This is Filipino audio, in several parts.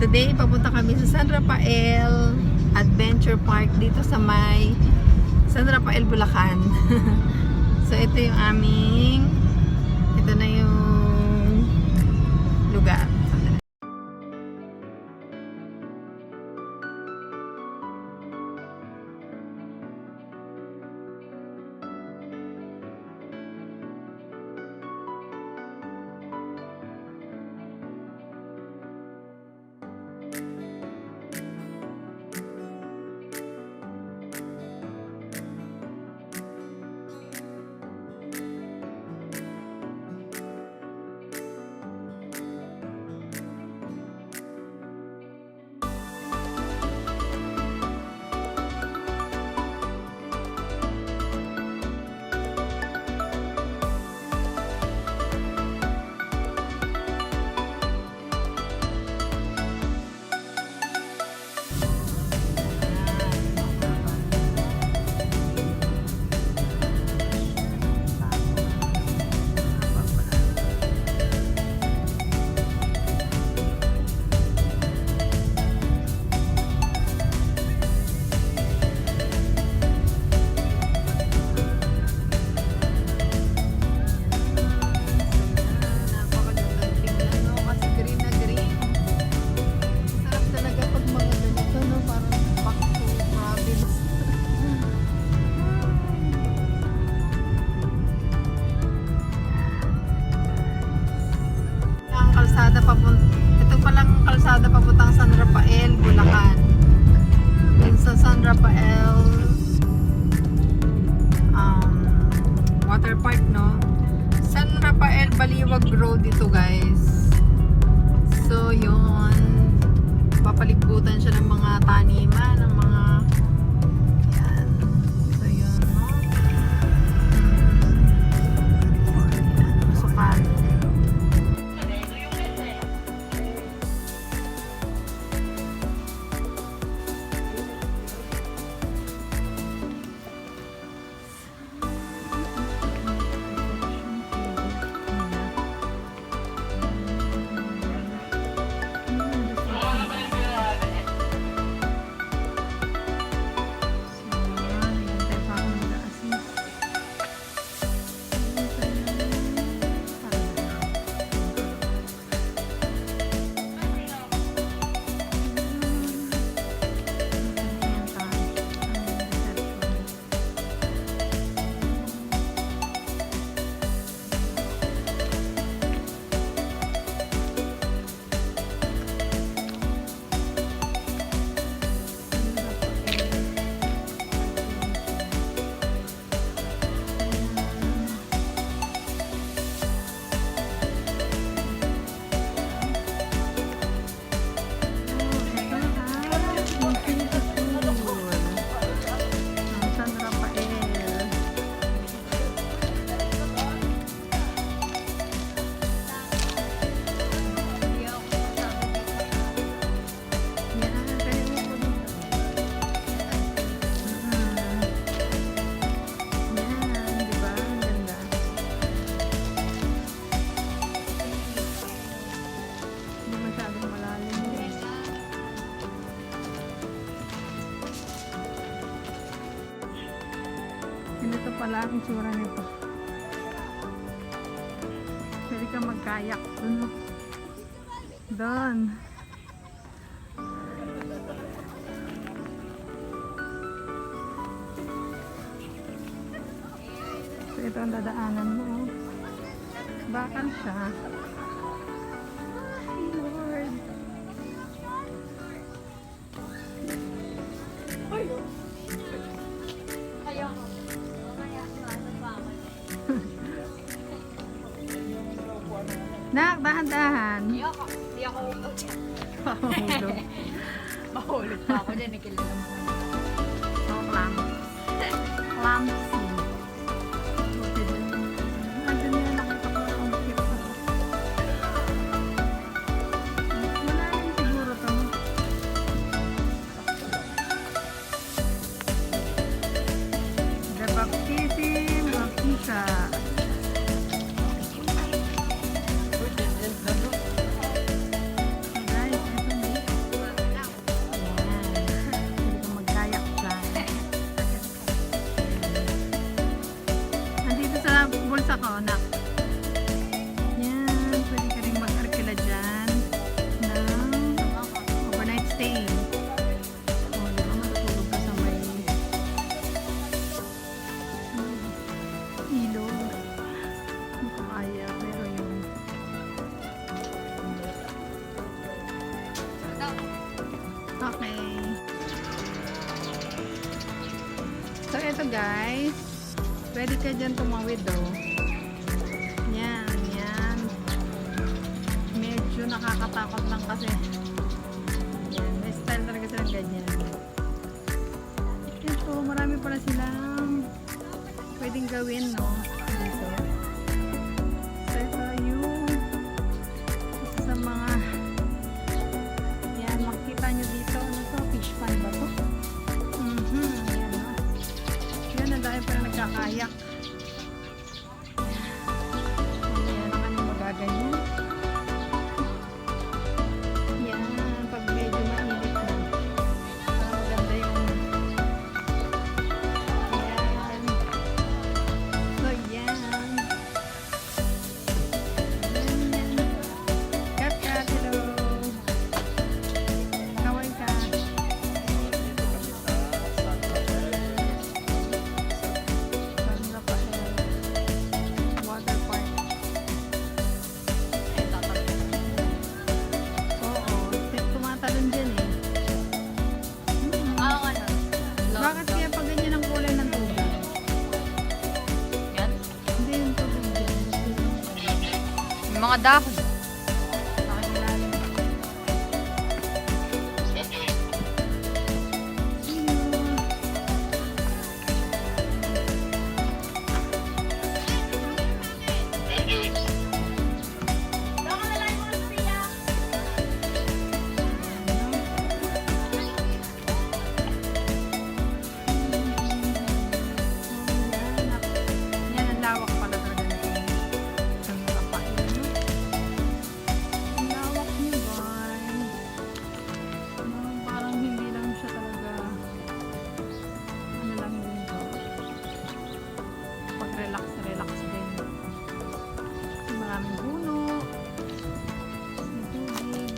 Today, papunta kami sa San Rafael Adventure Park dito sa may San Rafael, Bulacan. So, ito yung ito na yung lugar. Ito palang kalsada papuntang San Rafael, Bulacan. Yun sa San Rafael Water Park, no? San Rafael Baliwag Road ito, guys. So, yun. Papalibutan siya ng mga taniman, ng mga yan. So, yun, no? Masukan. Ito pala ang itsura nito. Pwede ka magkayak dun. Doon. So, ito ang dadaanan mo. Bakal siya. Lord. Nak, dahan-dahan. Hindi ako Mahulog. mahulog pa ako dyan. Nakilala mo. So, clumsy. Nandun yan, nakita ko ang cute ko. Malalim siguro to. The Baptism of Isa. Guys, ito ito guys, pwede ka dyan tumawid oh. Yan, yan. Medyo nakakatakot lang kasi. Yan, may style talaga silang ganyan. Ito, marami pala silang pwedeng gawin, no? Dito. So, ito yung isa sa mga yan, makikita nyo dito. Ano to? Fish pan ba to? Yan, no? Yan, ang dahil pala nagkakayak. Yan, ang kanyang magaganyan. Yan, pag medyo mainit na. Para maganda yung yan. So, yan. Yan. Kat, kat, hello. Kaway ka. San Rafael Water Park. Oo, tumatalon dyan eh. Ah, ano? Bakit kaya pag ganyan ang kulay ng tubig? Yan. Hindi yung tubig dyan. Yung mga dahon. Pakilalim. Yan ang lawak pala talaga nito. San Rafael, no? Ang lawak niya, guys. Parang hindi lang siya talaga ano lang dito. Pag-relax, relax din. Maraming puno. May tubig.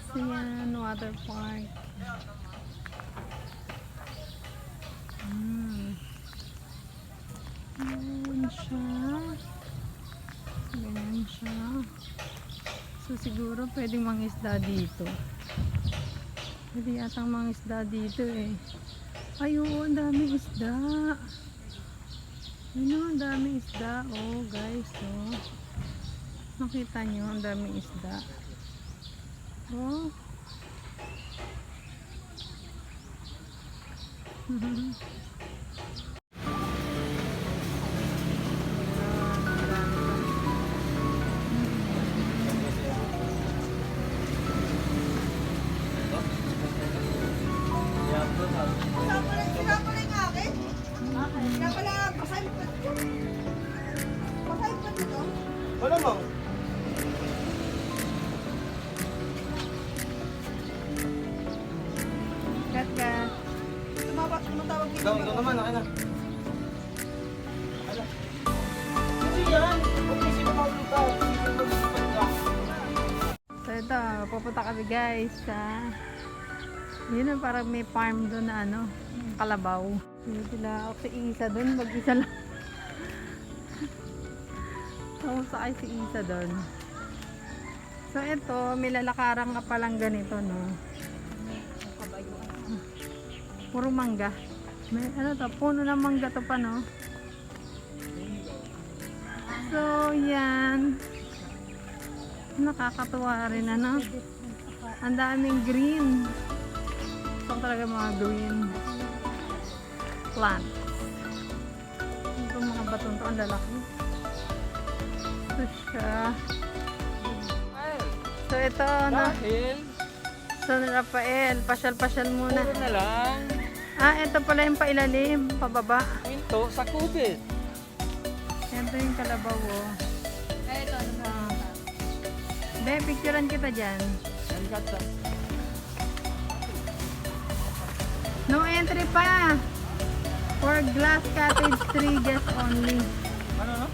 So yan, water park. Ganyan siya. Ganyan siya. So siguro pwedeng mangisda dito. Pwede yatang mangisda dito eh. Ay oo, ang daming isda. Ano, ang daming isda. Oh guys, oh. Nakita nyo, ang daming isda. Oh. Wala mo. Kat ka. Ikaw naman, akin na. Kasi yan, kung hindi mo maglita, hindi mo maglilipat ka. So ito, pupunta kami guys sa yun na parang may farm doon na ano, kalabaw. Yun sila, ako si Isa doon, mag-isa lang. So sakay si Isa doon. So ito, may lalakaran ka palang ganito, no? Puro mangga. May ano to, puno ng mangga to pa, no? So yan. Nakakatuwa rin, ano? Ang daming green. Ito talaga mga green plants. Ito mga batong to, ang lalaki. Ito siya. So ito, no? Dahil, San Rafael. Pasyal-pasyal muna. puro na lang, Ah, ito pala yung pailalim, pababa. pinto sa kubit. Ito yung kalabaw, oh. Eh, ito, ano ba? Be, picturean kita dyan. Ang ganda. No entry pa. For glass cottage 3 guests only. Ano, no?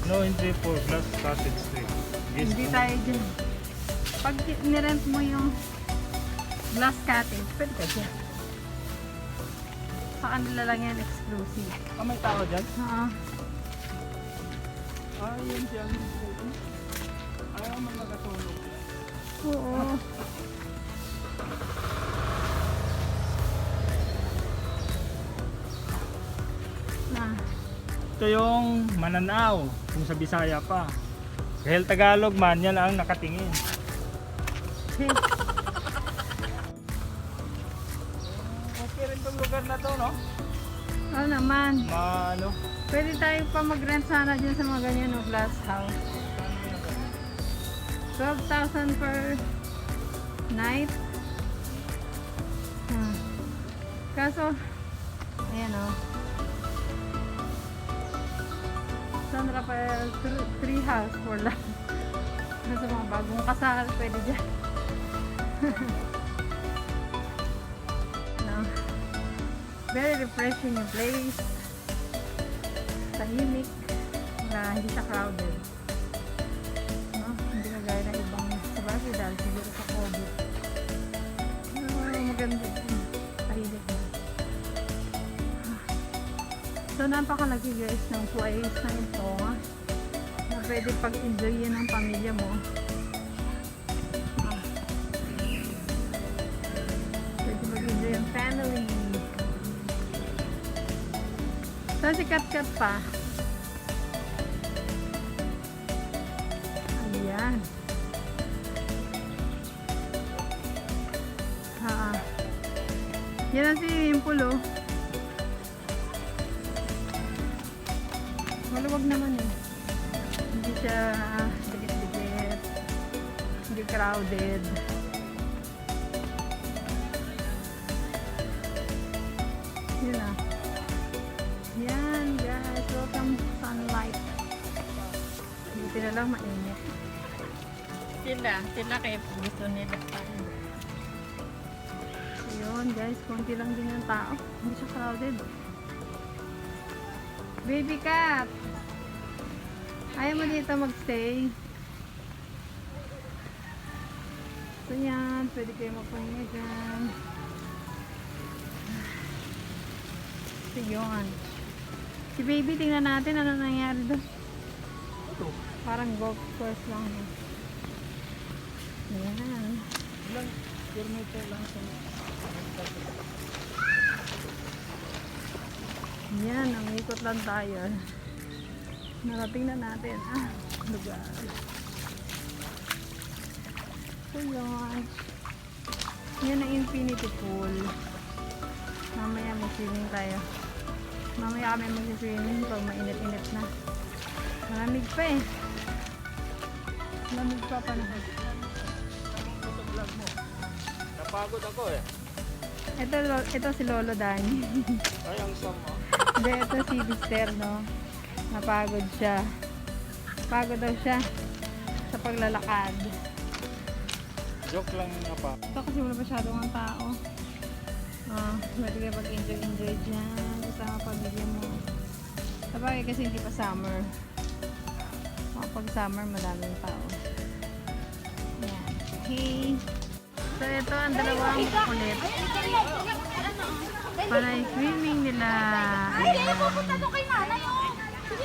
No entry for glass cottage tree. Yes, Hindi tayo dyan. Pag nirent mo yung glass cottage, pwede ka dyan. Sa kanila lang yan exclusive. Ah, may tao dyan? Oo. Ah, yun dyan. Ayaw mo nagatulog. Oo. Ito yung mananaw, kung sa Bisaya pa. Dahil Tagalog man, yan ang nakatingin. Okay rin tong lugar na to, no? Oo naman. Ano? Pwede tayo pa mag-rent sana dyan sa mga ganyan, no? Glass house. 12,000 per night. Kaso, ayan o. San Rafael tree house for lang. Kaso mga bagong kasal, pwede dyan. No. Very refreshing yung place. Tahimik. Hindi siya crowded. No? Hindi na gaya ng ibang sabagay dahil siguro sa COVID. Maganda. Tahimik na. So, napakalaki guys ng place na ito. Na pwede pag-enjoy yan ng pamilya mo. Pwede mag-enjoy yung family. So, si Kat-Kat pa. Ayan. Yan ang swimming pool, oh. Maluwag naman eh. Hindi siya dikit-dikit. Hindi crowded. Yun ah. Yan guys. Welcome to sunlight. Buti na lang mainit. Sila kayo gusto nila pa. Yun guys. Konti lang din yung tao. Hindi siya crowded. Baby cat! Ayaw mo dito magstay. So yan, pwede kayo magpahinga dyan. So yun. Si baby, tingnan natin ano nangyari doon. Parang golf course lang. Yan. Ilang kilometer lang sa Yan, umikot lang tayo. Narating na natin. Lugar. So yun. Yan ang infinity pool. Mamaya mag-swimming tayo. Mamaya kami mag-swimming pag mainit-init na. Malamig pa eh. Malamig pa panahon. Napagod ako eh. Ito si Lolo Dani. Ay, ang sama. Hindi, ito si Mister, no? Napagod siya. Pagod daw siya sa paglalakad. Joke lang nga pa. Ito kasi wala masyadong ang tao. Pwede kayo mag-enjoy dyan kasama pamilya mo. Sabagay kasi hindi pa summer. Pag summer, madaming tao. Yan. Hey! So, ito ang dalawang kulit. Para swimming nila. Ayan.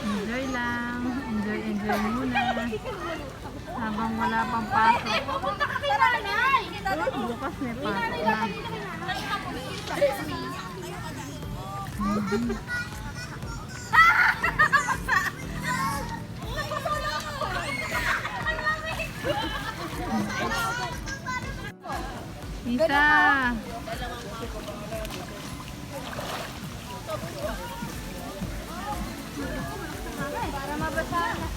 Enjoy lang. Enjoy muna. Habang wala pang pasok. Bukas may pasok na. Isa. Para mabasa na.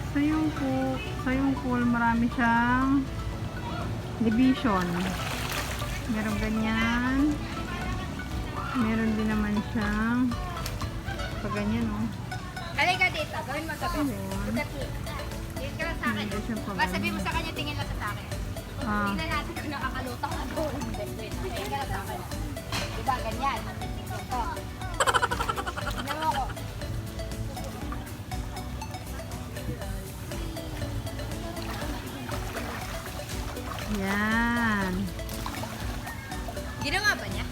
Sa yung pool, marami siyang division. Meron ganyan. Meron din naman siyang pag ganyan, oh. Halika dito, gawin mo sa akin. Tingin ka lang sa akin. Basta sabihin mo sa kanya, tingin lang sa akin. Tingnan natin kung nakakalutang ako. Wait, tingin ka lang sa akin. Diba, ganyan. Ito. Tingnan mo ako. Yan. Ginawa ba niya?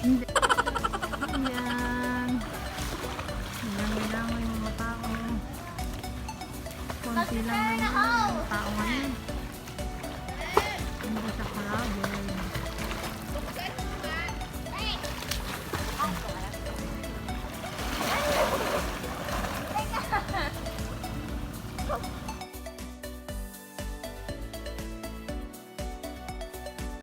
Hindi.